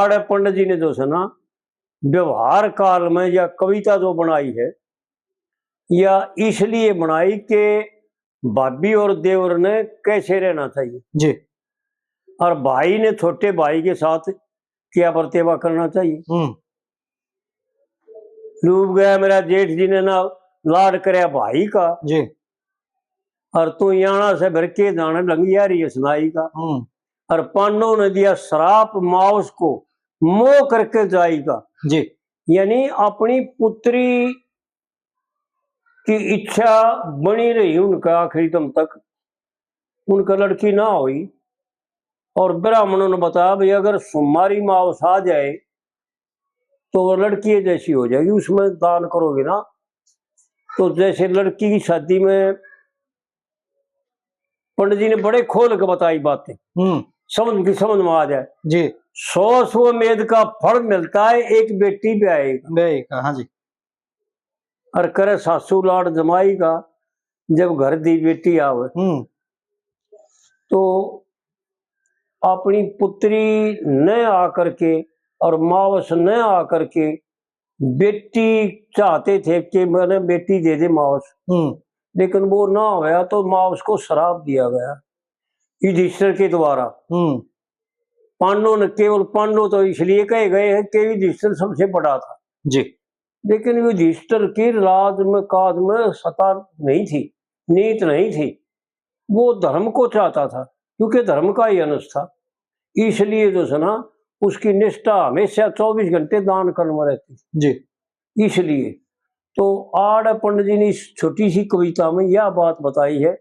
आड़ पंडित जी ने जो है ना व्यवहार काल में या कविता जो बनाई है, या इसलिए बनाई कि भाभी और देवर ने कैसे रहना चाहिए जी, और भाई ने छोटे भाई के साथ क्या बर्ताव करना चाहिए। डूब गया मेरा जेठ जी ने ना लाड करया भाई का जी, और तू याना से भर के जाने लंगी आ रही है सुनाई का। और पांडव ने दिया श्राप माउस को मोह करके जाएगा जी, यानी अपनी पुत्री की इच्छा बनी रही उनका आखिरी दम तक, उनका लड़की ना हुई। और ब्राह्मणों ने बताया भाई अगर सुमारी माउस आ जाए तो वो लड़की जैसी हो जाएगी, उसमें दान करोगे ना। तो जैसे लड़की की शादी में पंडित जी ने बड़े खोल के बताई बातें, समझ में आ जाए जी। 100 मेद का फल मिलता है एक बेटी ब्याएगा। हाँ जी। और करे सासू लाड जमाई का जब घर दी बेटी आवे तो अपनी पुत्री न आकर के और मावस न आकर के बेटी चाहते थे कि मैंने बेटी दे दे मावस, लेकिन वो ना होया तो मावस को श्राप दिया गया युधिष्ठिर के द्वारा। पांडव ने केवल पांडव तो इसलिए कहे गए हैं कि युधिष्ठिर सबसे बड़ा था जी, लेकिन युधिष्ठिर की राज में काज में सत्ता नहीं थी, नीत नहीं थी। वो धर्म को चाहता था क्योंकि धर्म का ही अंश था, इसलिए जो है ना उसकी निष्ठा हमेशा 24 घंटे दान कर्म में रहती जी। इसलिए तो आड़ पंडित जी ने इस छोटी सी कविता में यह बात बताई है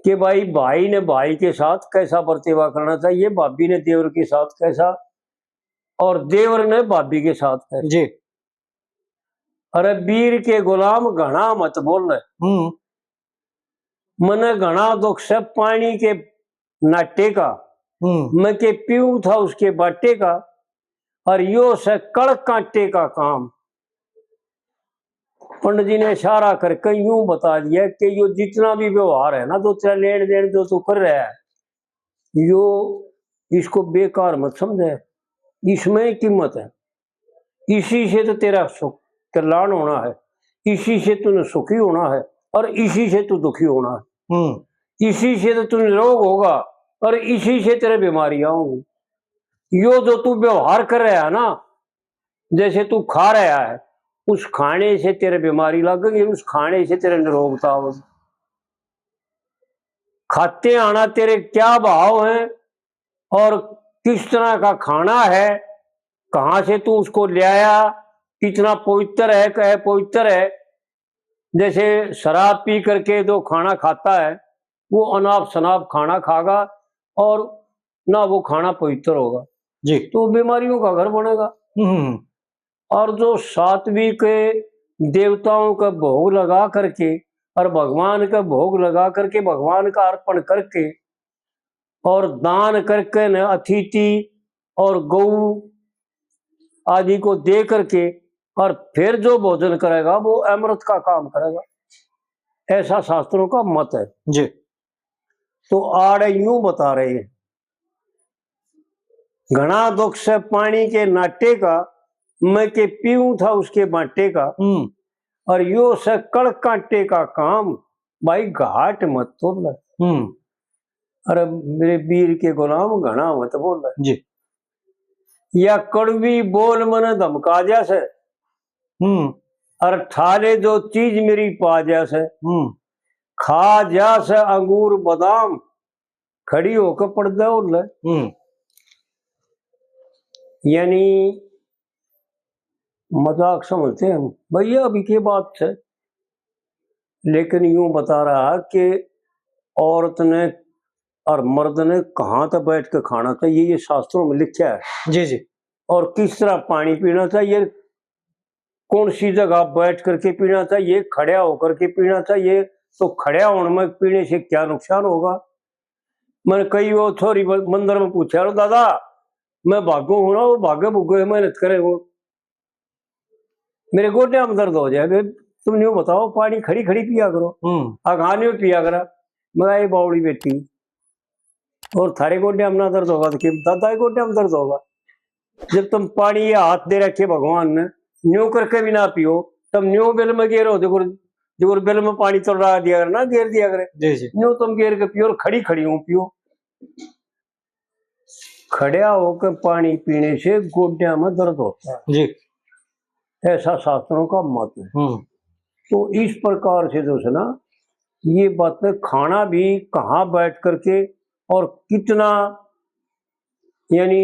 कि भाई ने भाई के साथ कैसा बर्ताव करना चाहिए, भाभी ने देवर के साथ कैसा, और देवर ने भाभी के साथ कैसा। जी। अरे वीर के गुलाम घना मत बोल रहे, मने घना दुख से पानी के नाटे का, मैं के पीऊ था उसके बाटे का, और यो से कड़ कांटे का काम। पंडित जी ने इशारा करके यूं बता दिया कि यो जितना भी व्यवहार है ना, जो तेरा लेन देन जो तू कर रहा है, यो इसको बेकार मत समझे, इसमें कीमत है। इसी से तो तेरा सुख कल्याण होना है, इसी से तूने सुखी होना है, और इसी से तू दुखी होना है। इसी से तो तू निरोग होगा और इसी से तेरे बीमारियां होंगी। यो जो तू व्यवहार कर रहा है ना, जैसे तू खा रहा है, उस खाने से तेरे बीमारी लगेगी, उस खाने से तेरे निरोगता होगी। खाते आना तेरे क्या भाव है और किस तरह का खाना है, कहां से तू उसको ले आया, कितना पवित्र है कहे पवित्र है। जैसे शराब पी करके जो खाना खाता है वो अनाप शनाप खाना खागा और ना वो खाना पवित्र होगा जी, तो बीमारियों का घर बनेगा। और जो सात्विक देवताओं का भोग लगा करके और भगवान का भोग लगा करके भगवान का अर्पण करके और दान करके न अतिथि और गौ आदि को दे करके और फिर जो भोजन करेगा वो अमृत का काम करेगा, ऐसा शास्त्रों का मत है जी। तो आड़ यूं बता रहे हैं, घना दुख से पानी के नाटे का, मैं के पीऊं था उसके बाटे का, और यो से कड़ कांटे का काम, भाई घाट मत तोड़ ले। अरे मेरे वीर के गुलाम घना मत बोल रहे जी, या कड़वी बोल मन धमका जैसे, और ठाले जो चीज मेरी पा जैसे, खा जैसे अंगूर बादाम, खड़ी होकर पड़ जाओ। यानी मजाक समझते हैं हम भैया अभी की बात है, लेकिन यूं बता रहा कि औरत ने और मर्द ने कहाँ तक बैठ के खाना चाहिए, ये शास्त्रों में लिखा है। जी, जी। और किस तरह पानी पीना चाहिए, कौन सी जगह बैठ करके पीना चाहिए, खड़ा होकर के पीना चाहिए, तो खड़ा होने में पीने से क्या नुकसान होगा। मैंने कई वो थोड़ी मंदिर में पूछा दादा मैं भागू हूं ना, वो भागे भुगे मेहनत करे वो मेरे गोड्या में दर्द हो जाए, तुम न्यू बताओ पानी खड़ी खड़ी पिया करो, अगानी में पिया करा। मैं बावड़ी बेटी और थारे गोड्या में ना दर्द होगा तो दादा गोड्या में दर्द होगा। जब तुम पानी ये हाथ दे रखे भगवान ने, न्यू करके भी ना पियो, तब न्यू बेल में गेरो, जो बेल में पानी चल रहा दिया करे ना, गेर दिया करे, न्यू तुम गेर के पियो, और खड़ी खड़ी हूं पियो। खड़िया होकर पानी पीने से गोड्या में दर्द होता है जी, ऐसा शास्त्रों का मत है। तो इस प्रकार से जो है ना, ये बातें खाना भी कहाँ बैठ करके और कितना यानी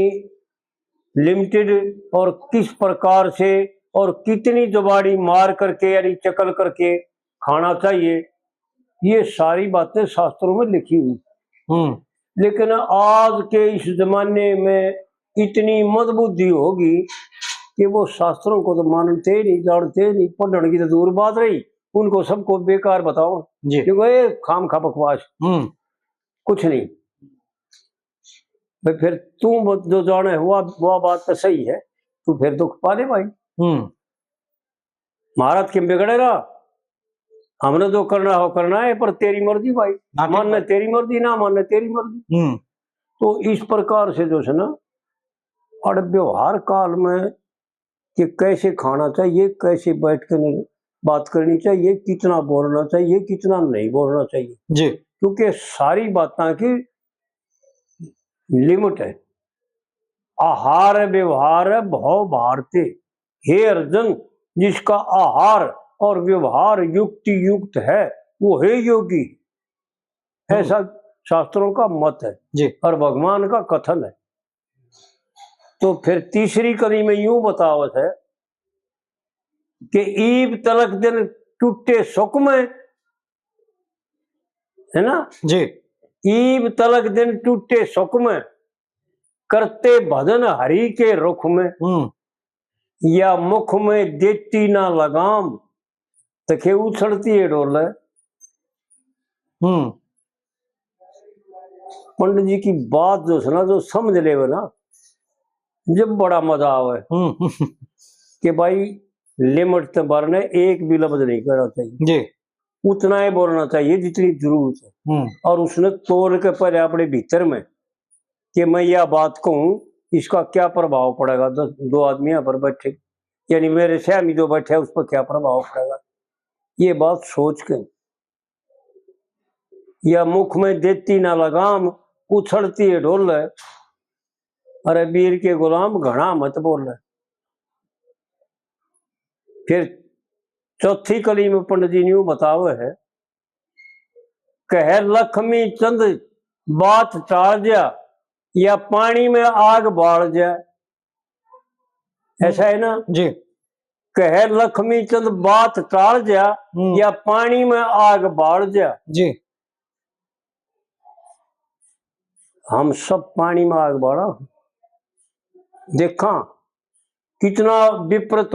लिमिटेड और किस प्रकार से और कितनी जुबाड़ी मार करके यानी चकल करके खाना चाहिए, ये सारी बातें शास्त्रों में लिखी हुई। लेकिन आज के इस जमाने में इतनी मदबुद्धि होगी कि वो शास्त्रों को तो मानते नहीं, जानते नहीं, पढ़ने की तो दूर बात रही, उनको सबको बेकार बताओ जी, क्योंकि खाम खा बकवास कुछ नहीं। भाई फिर तू जो जाने हुआ वो बात तो सही है, तू फिर दुख पा ले भाई। महाराज क्यों बिगड़े रहा, हमने जो करना हो करना है, पर तेरी मर्जी भाई, मानना तेरी मर्जी, ना मानना तेरी मर्जी। तो इस प्रकार से जो है ना, और व्यवहार काल में कि कैसे खाना चाहिए, कैसे बैठ कर बात करनी चाहिए, कितना बोलना चाहिए, कितना नहीं बोलना चाहिए जी, क्योंकि सारी बातों की लिमिट है। आहार व्यवहार भाव भारते, हे अर्जुन, जिसका आहार और व्यवहार युक्ति युक्त है वो है योगी, ऐसा शास्त्रों का मत है जी, और भगवान का कथन है। तो फिर तीसरी कड़ी में यूं बतावत है कि ईब तलक दिन टूटे सुख में, है ना जी, ईब तलक दिन टूटे सुख में, करते भजन हरि के रुख में, या मुख में देती ना लगाम, तखे उछड़ती है डोले। पंडित जी की बात जो है ना, जो समझ ले ना, जब बड़ा मजा आवे कि भाई लिमिट से भरने एक भी लफ्ज नहीं करना चाहिए जी, उतना ही बोलना चाहिए जितनी जरूरत है। और उसने तोड़ के पहले अपने भीतर में कि मैं यह बात कहूं, इसका क्या प्रभाव पड़ेगा, दो आदमी यहाँ पर बैठे यानी मेरे सहमी जो बैठे उस पर क्या प्रभाव पड़ेगा, ये बात सोच के। या मुख में देती ना लगाम, उछड़ती है ढोल, अरे वीर के गुलाम घना मत बोल। फिर चौथी कली में पंडित जी ने बतावे है, कह लक्ष्मी चंद बात टाल जा, या पानी में आग बाढ़ जाए, ऐसा है ना जी, कह लक्ष्मी चंद बात टाल जा, या पानी में आग बाढ़ जा जी। हम सब पानी में आग बाढ़ा, देखा कितना विपरीत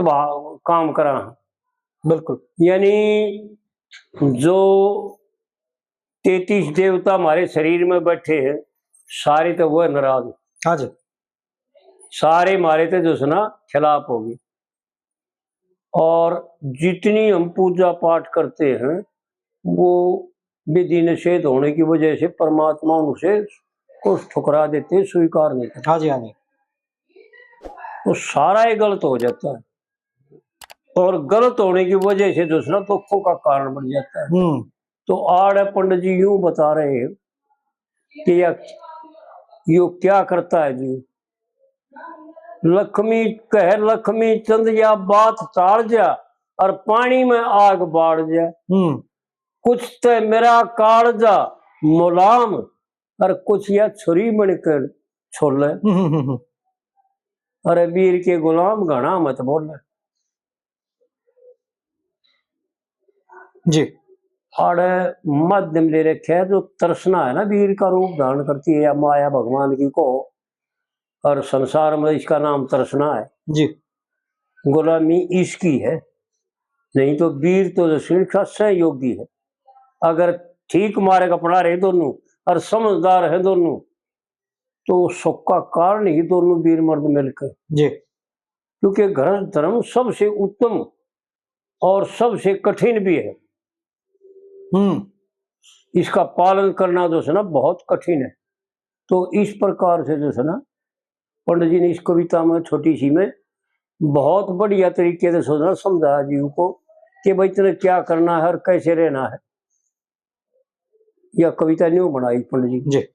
काम करा, बिल्कुल। यानी जो 33 देवता हमारे शरीर में बैठे हैं, सारे तो वो नाराज, हाँ जी, सारे मारे थे जो सुना खिलाफ होगी। और जितनी हम पूजा पाठ करते हैं वो विधि निषेध होने की वजह से परमात्मा उनसे कुछ ठुकरा देते, स्वीकार नहीं करते। हाँ जी, हाँ जी। तो सारा ही गलत हो जाता है, और गलत होने की वजह से दूसरा दुखों का कारण बन जाता है। तो आड़ पंडित जी यूं बता रहे हैं कि यो क्या करता है जी, लक्ष्मी कह लक्ष्मी चंद या बात टाल जा, और पानी में आग बाढ़ जा, कुछ तो मेरा कालजा मुलाम, और कुछ या छुरी बनकर छोड़। अरे वीर के गुलाम घना मत बोल जी। और मध्यम ले रखे है, जो तृष्णा है ना वीर का रूप धारण करती है, या माया भगवान की को, और संसार में इसका नाम तृष्णा है जी, गुलामी इसकी है। नहीं तो वीर तो शिक्षा सहयोगी है, अगर ठीक मार्ग अपना रहे दोनों और समझदार है दोनों, तो सुख का कारण ही दोनों वीर मर्द मिलकर जी। क्योंकि घर धर्म सबसे उत्तम और सबसे कठिन भी है, इसका पालन करना जो है ना बहुत कठिन है। तो इस प्रकार से जो है ना पंडित जी ने इस कविता में छोटी सी में बहुत बढ़िया तरीके से सोचना समझाया जीव को कि भाई तेने क्या करना है और कैसे रहना है। यह कविता न्यू बनाई पंडित जी।